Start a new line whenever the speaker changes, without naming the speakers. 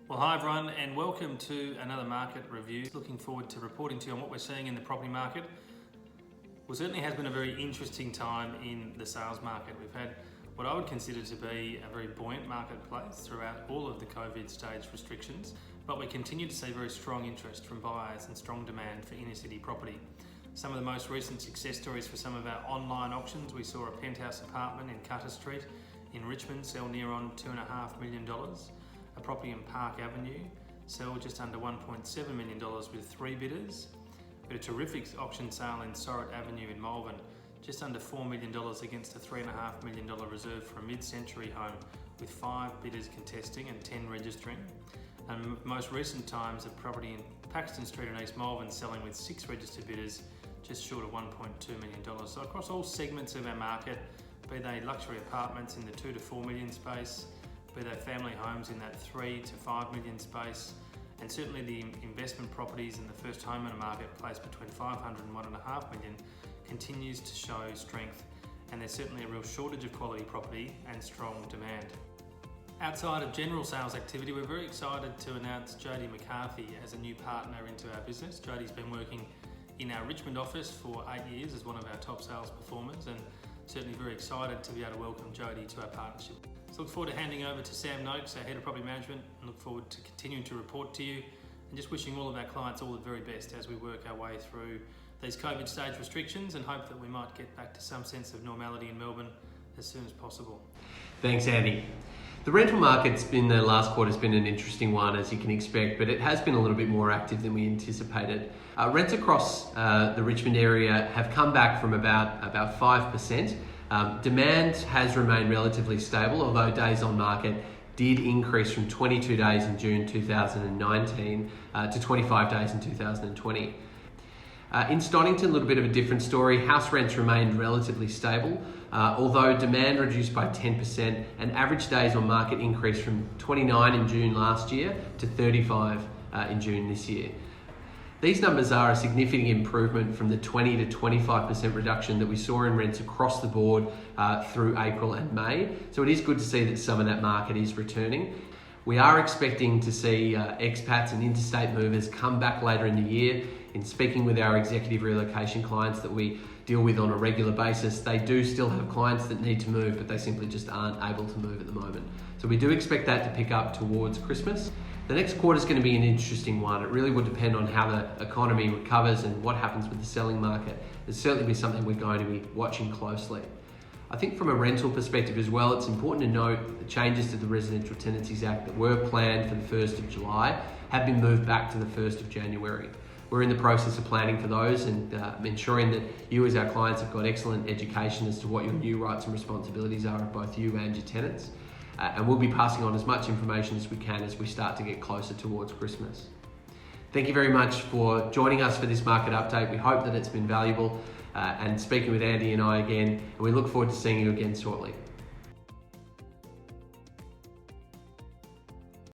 Well, hi everyone, and welcome to another market review. Looking forward to reporting to you on what we're seeing in the property market. Well, certainly has been a very interesting time in the sales market. We've had what I would consider to be a very buoyant marketplace throughout all of the COVID stage restrictions, but we continue to see very strong interest from buyers and strong demand for inner city property. Some of the most recent success stories for some of our online auctions: we saw a penthouse apartment in Cutter Street in Richmond sell near on $2.5 million. A property in Park Avenue sell just under $1.7 million with 3 bidders. We had a terrific auction sale in Sorrett Avenue in Malvern, just under $4 million against a $3.5 million reserve for a mid-century home with 5 bidders contesting and 10 registering. And most recent times, a property in Paxton Street in East Malvern selling with 6 registered bidders, just short of $1.2 million. So across all segments of our market, be they luxury apartments in the 2 to 4 million space, be they family homes in that 3 to 5 million space, and certainly the investment properties in the first home owner marketplace between 500 and 1.5 million continues to show strength, and there's certainly a real shortage of quality property and strong demand. Outside of general sales activity, we're very excited to announce Jodie McCarthy as a new partner into our business. Jodie's been working in our Richmond office for 8 years as one of our top sales performers, and certainly very excited to be able to welcome Jodie to our partnership. So look forward to handing over to Sam Nokes, our Head of Property Management, and look forward to continuing to report to you and just wishing all of our clients all the very best as we work our way through these COVID stage restrictions and hope that we might get back to some sense of normality in Melbourne as soon as possible.
Thanks, Andy. The rental market's been, the last quarter's been an interesting one, as you can expect, but it has been a little bit more active than we anticipated. Rents across the Richmond area have come back from about 5%. Demand has remained relatively stable, although days on market did increase from 22 days in June 2019 to 25 days in 2020. In Stonnington, a little bit of a different story. House rents remained relatively stable, although demand reduced by 10% and average days on market increased from 29 in June last year to 35 in June this year. These numbers are a significant improvement from the 20 to 25% reduction that we saw in rents across the board through April and May. So it is good to see that some of that market is returning. We are expecting to see expats and interstate movers come back later in the year. In speaking with our executive relocation clients that we deal with on a regular basis, they do still have clients that need to move, but they simply just aren't able to move at the moment. So we do expect that to pick up towards Christmas. The next quarter is going to be an interesting one. It really will depend on how the economy recovers and what happens with the selling market. It'll certainly be something we're going to be watching closely. I think from a rental perspective as well, it's important to note that the changes to the Residential Tenancies Act that were planned for the 1st of July have been moved back to the 1st of January. We're in the process of planning for those and ensuring that you as our clients have got excellent education as to what your new rights and responsibilities are of both you and your tenants. And we'll be passing on as much information as we can as we start to get closer towards Christmas. Thank you very much for joining us for this market update. We hope that it's been valuable and speaking with Andy and I again, and we look forward to seeing you again shortly.